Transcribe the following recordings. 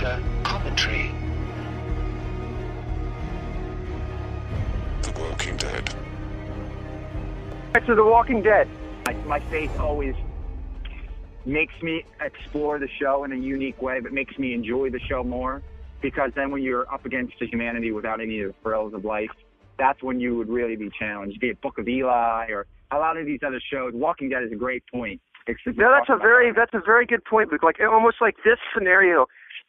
Spreaker commentary. The Walking Dead. Back to The Walking Dead. My faith always makes me explore the show in a unique way, but makes me enjoy the show more, because then when you're up against the humanity without any of the thrills of life, that's when you would really be challenged, be it Book of Eli or a lot of these other shows. Walking Dead is a great point. No, that's a very good point, Luke. Like, almost like this scenario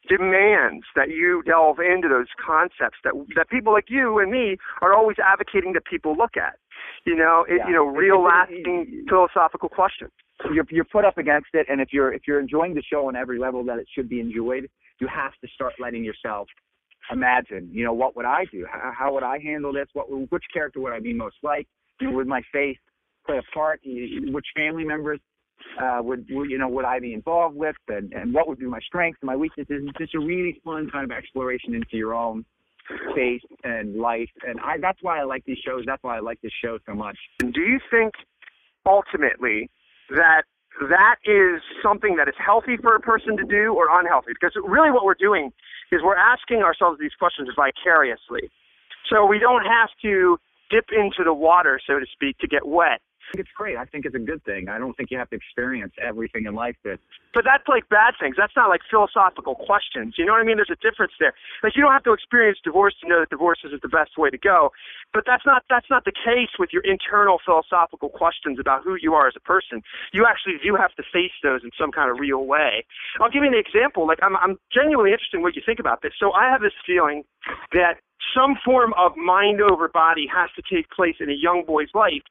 demands that you delve into those concepts that people like you and me are always advocating that people look at. Real lasting philosophical questions. You're put up against it, and if you're enjoying the show on every level that it should be enjoyed, you have to start letting yourself imagine. What would I do? How would I handle this? Which character would I be most like? Would my faith play a part? Which family members would I be involved with? And what would be my strengths and my weaknesses? It's just a really fun kind of exploration into your own faith and life, and that's why I like these shows. That's why I like this show so much. Do you think ultimately that is something that is healthy for a person to do or unhealthy? Because really what we're doing is we're asking ourselves these questions vicariously. So we don't have to dip into the water, so to speak, to get wet. I think it's great. I think it's a good thing. I don't think you have to experience everything in life that... But that's like bad things. That's not like philosophical questions. You know what I mean? There's a difference there. Like, you don't have to experience divorce to know that divorce isn't the best way to go. But that's not the case with your internal philosophical questions about who you are as a person. You actually do have to face those in some kind of real way. I'll give you an example. Like, I'm genuinely interested in what you think about this. So I have this feeling that some form of mind over body has to take place in a young boy's life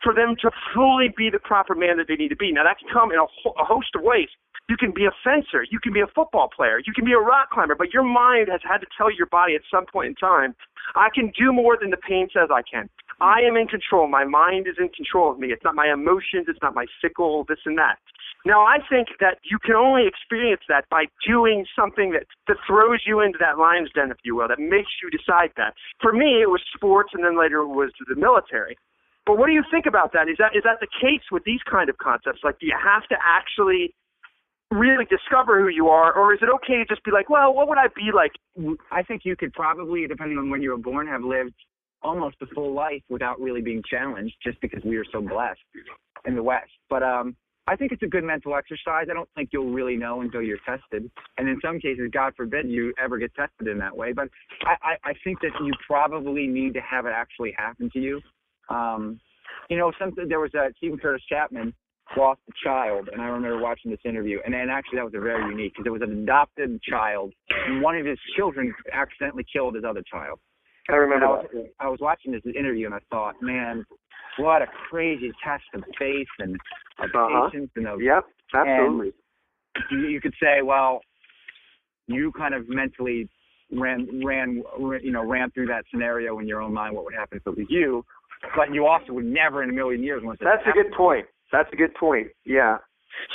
for them to fully be the proper man that they need to be. Now, that can come in a host of ways. You can be a fencer. You can be a football player. You can be a rock climber. But your mind has had to tell your body at some point in time, I can do more than the pain says I can. I am in control. My mind is in control of me. It's not my emotions. It's not my sickle, this and that. Now, I think that you can only experience that by doing something that throws you into that lion's den, if you will, that makes you decide that. For me, it was sports, and then later it was the military. But what do you think about that? Is that the case with these kind of concepts? Like, do you have to actually really discover who you are, or is it okay to just be like, well, what would I be like? I think you could probably, depending on when you were born, have lived almost a full life without really being challenged, just because we are so blessed in the West. But I think it's a good mental exercise. I don't think you'll really know until you're tested. And in some cases, God forbid you ever get tested in that way. But I think that you probably need to have it actually happen to you. There was Stephen Curtis Chapman lost a child, and I remember watching this interview, and actually that was very unique, because it was an adopted child, and one of his children accidentally killed his other child. I remember I was watching this interview, and I thought, man, what a crazy test of faith and of patience. And of, yep, absolutely. And you could say, well, you kind of mentally ran through that scenario in your own mind, what would happen if it was you. But you also would never in a million years want to. That's a good point. Yeah.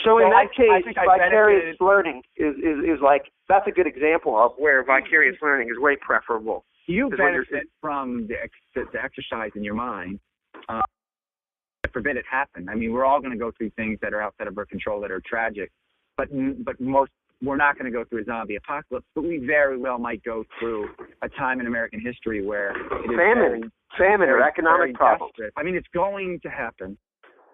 So in that case, vicarious learning is like, that's a good example of where vicarious learning is way preferable. You benefit from the exercise in your mind. Forbid it happen. I mean, we're all going to go through things that are outside of our control that are tragic, but we're not going to go through a zombie apocalypse, but we very well might go through a time in American history where it is famine or economic problems. I mean, it's going to happen.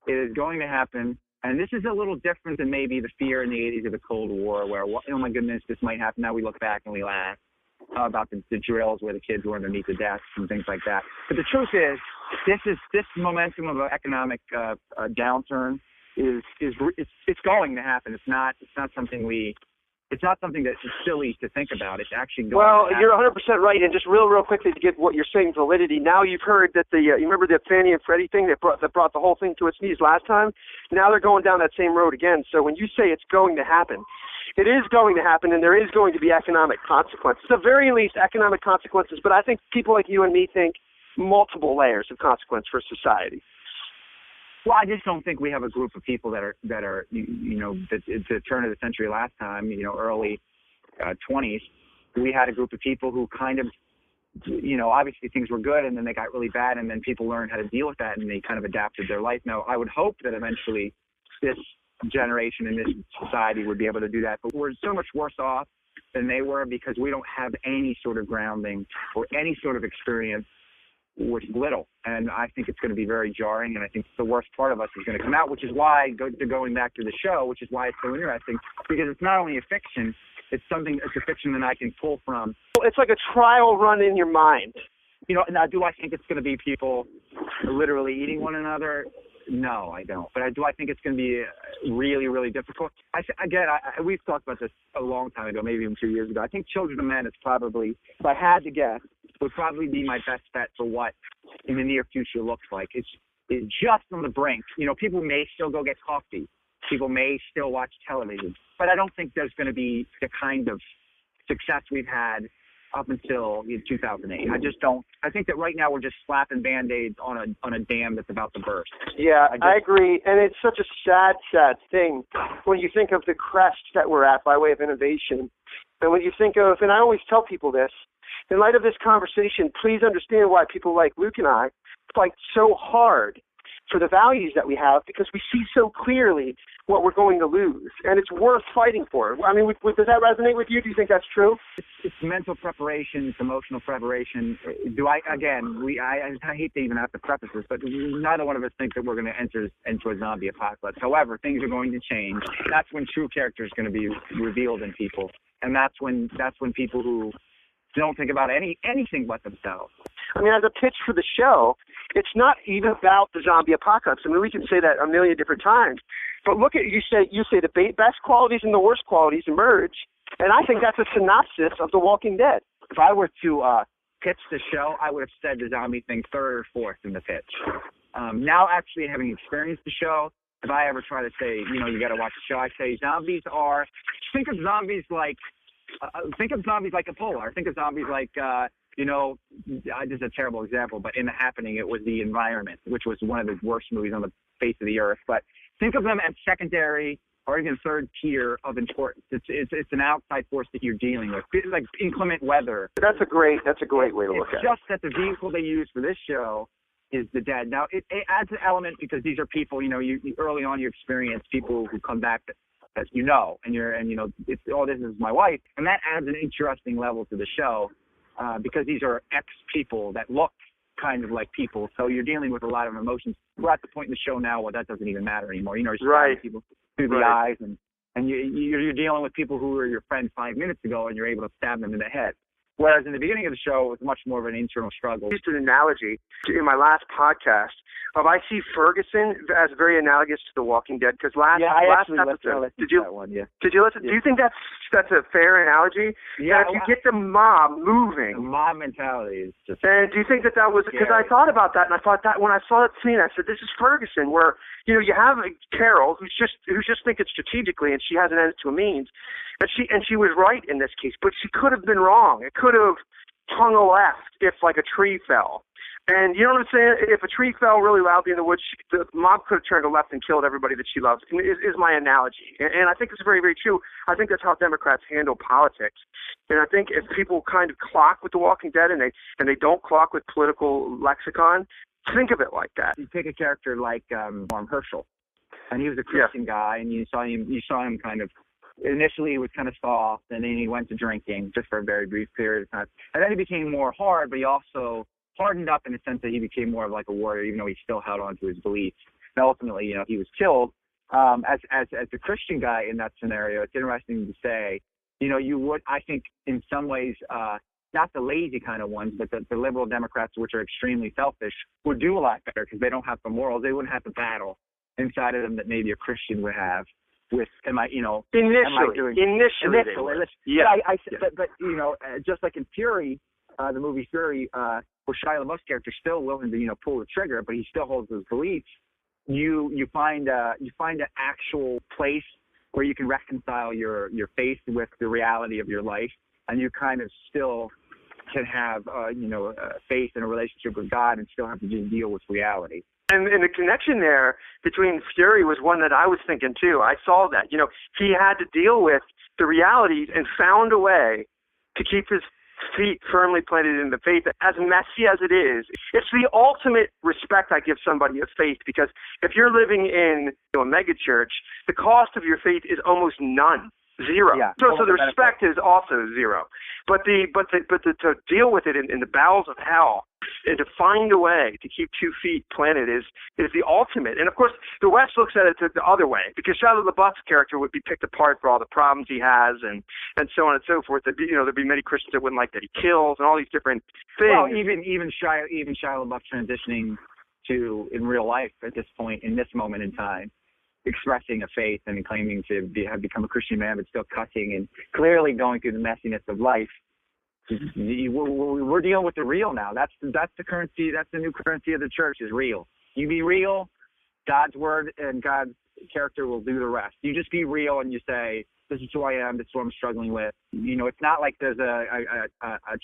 It is going to happen. And this is a little different than maybe the fear in the 80s of the Cold War, where, oh my goodness, this might happen. Now we look back and we laugh about the drills where the kids were underneath the desks and things like that. But the truth is, this momentum of an economic downturn it's going to happen. It's not something It's not something that's silly to think about. It's actually going Well, to happen. You're 100% right. And just real quickly to give what you're saying validity, now you've heard that you remember the Fannie and Freddie thing that brought the whole thing to its knees last time? Now they're going down that same road again. So when you say it's going to happen, it is going to happen, and there is going to be economic consequences. At the very least, economic consequences. But I think people like you and me think multiple layers of consequence for society. Well, I just don't think we have a group of people that are at the turn of the century last time, early 20s. We had a group of people who kind of, obviously things were good and then they got really bad and then people learned how to deal with that and they kind of adapted their life. Now, I would hope that eventually this generation and this society would be able to do that, but we're so much worse off than they were because we don't have any sort of grounding or any sort of experience with little. And I think it's going to be very jarring, and I think the worst part of us is going to come out, which is why, going back to the show, which is why it's so interesting, because it's not only a fiction, it's a fiction that I can pull from. It's like a trial run in your mind. You know, now, do I think it's going to be people literally eating one another? No, I don't. But do I think it's going to be really, really difficult? We've talked about this a long time ago, maybe even 2 years ago. I think Children of Men is probably, if I had to guess, would probably be my best bet for what in the near future looks like. It's just on the brink. You know, people may still go get coffee. People may still watch television. But I don't think there's going to be the kind of success we've had up until 2008. I just don't. I think that right now we're just slapping Band-Aids on a dam that's about to burst. Yeah, I agree. And it's such a sad, sad thing when you think of the crest that we're at by way of innovation. And when you think of, and I always tell people this, in light of this conversation, please understand why people like Luke and I fight so hard for the values that we have, because we see so clearly what we're going to lose, and it's worth fighting for. I mean, does that resonate with you? Do you think that's true? It's mental preparation, it's emotional preparation. I hate to even have to preface this, but neither one of us think that we're going to enter into a zombie apocalypse. However, things are going to change. That's when true character is going to be revealed in people, and that's when people who don't think about anything but themselves. I mean, as a pitch for the show, it's not even about the zombie apocalypse. I mean, we can say that a million different times. But look at, you say the best qualities and the worst qualities emerge, and I think that's a synopsis of The Walking Dead. If I were to pitch the show, I would have said the zombie thing third or fourth in the pitch. Now, actually having experienced the show, if I ever try to say, you got to watch the show, I say think of zombies like a polar. Think of zombies like, this is a terrible example, but in The Happening, it was The Environment, which was one of the worst movies on the face of the earth. But think of them as secondary or even third tier of importance. It's an outside force that you're dealing with. It's like inclement weather. That's a great way to look at it. It's just that the vehicle they use for this show is the dead. Now, it adds an element because these are people, you early on you experience people who come back as this is my wife, and that adds an interesting level to the show because these are ex-people that look kind of like people, so you're dealing with a lot of emotions. We're at the point in the show now where that doesn't even matter anymore. You're right. People through the eyes, and you're dealing with people who were your friends 5 minutes ago, and you're able to stab them in the head. Whereas in the beginning of the show, it was much more of an internal struggle. I used an analogy in my last podcast of I see Ferguson as very analogous to The Walking Dead, because last episode, did you listen? Yeah. Do you think that's a fair analogy? Yeah. That if you get the mob moving, the mob mentality is just. And do you think that was because I thought about that, and I thought that when I saw that scene, I said, this is Ferguson, where you have Carol who's just thinking strategically, and she has an end to a means. And she was right in this case, but she could have been wrong. It could have hung a left if, like, a tree fell. And you know what I'm saying? If a tree fell really loudly in the woods, the mob could have turned a left and killed everybody that she loves, is my analogy. And I think it's very, very true. I think that's how Democrats handle politics. And I think if people kind of clock with The Walking Dead and they don't clock with political lexicon, think of it like that. You take a character like Herschel, and he was a Christian guy, and you saw him kind of. Initially, he was kind of soft, and then he went to drinking just for a very brief period of time. And then he became more hard, but he also hardened up in the sense that he became more of like a warrior, even though he still held on to his beliefs. And ultimately, he was killed. As a Christian guy in that scenario, it's interesting to say, you would, I think, in some ways, not the lazy kind of ones, but the liberal Democrats, which are extremely selfish, would do a lot better because they don't have the morals. They wouldn't have the battle inside of them that maybe a Christian would have. Initially. Yeah. But just like in Fury, the movie Fury, where Shia LaBeouf's character is still willing to pull the trigger, but he still holds his beliefs. You find an actual place where you can reconcile your faith with the reality of your life, and you kind of still can have faith in a relationship with God and still have to just deal with reality. And the connection there between Fury was one that I was thinking too. I saw that. He had to deal with the realities and found a way to keep his feet firmly planted in the faith, as messy as it is. It's the ultimate respect I give somebody of faith, because if you're living in a mega church, the cost of your faith is almost none. Zero. Yeah. So the respect is also zero. But to deal with it in the bowels of hell and to find a way to keep 2 feet planted is the ultimate. And of course, the West looks at it the other way, because Shia LaBeouf's character would be picked apart for all the problems he has and so on and so forth. There'd be many Christians that wouldn't like that he kills and all these different things. Well, even Shia LaBeouf transitioning to in real life at this point in this moment in time, expressing a faith and claiming to have become a Christian man, but still cussing and clearly going through the messiness of life. We're dealing with the real now. That's the currency. That's the new currency of the church, is real. You be real, God's word and God's character will do the rest. You just be real and you say, this is who I am, this is what I'm struggling with. It's not like there's a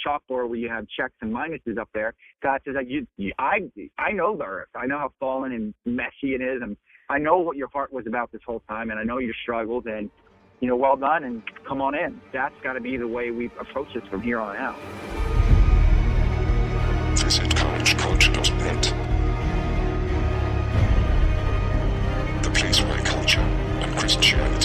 chalkboard where you have checks and minuses up there. God says, I know the earth. I know how fallen and messy it is, and I know what your heart was about this whole time, and I know your struggles, and, well done, and come on in. That's got to be the way we approach this from here on out. Visit couchculture.net, the place where culture and Christianity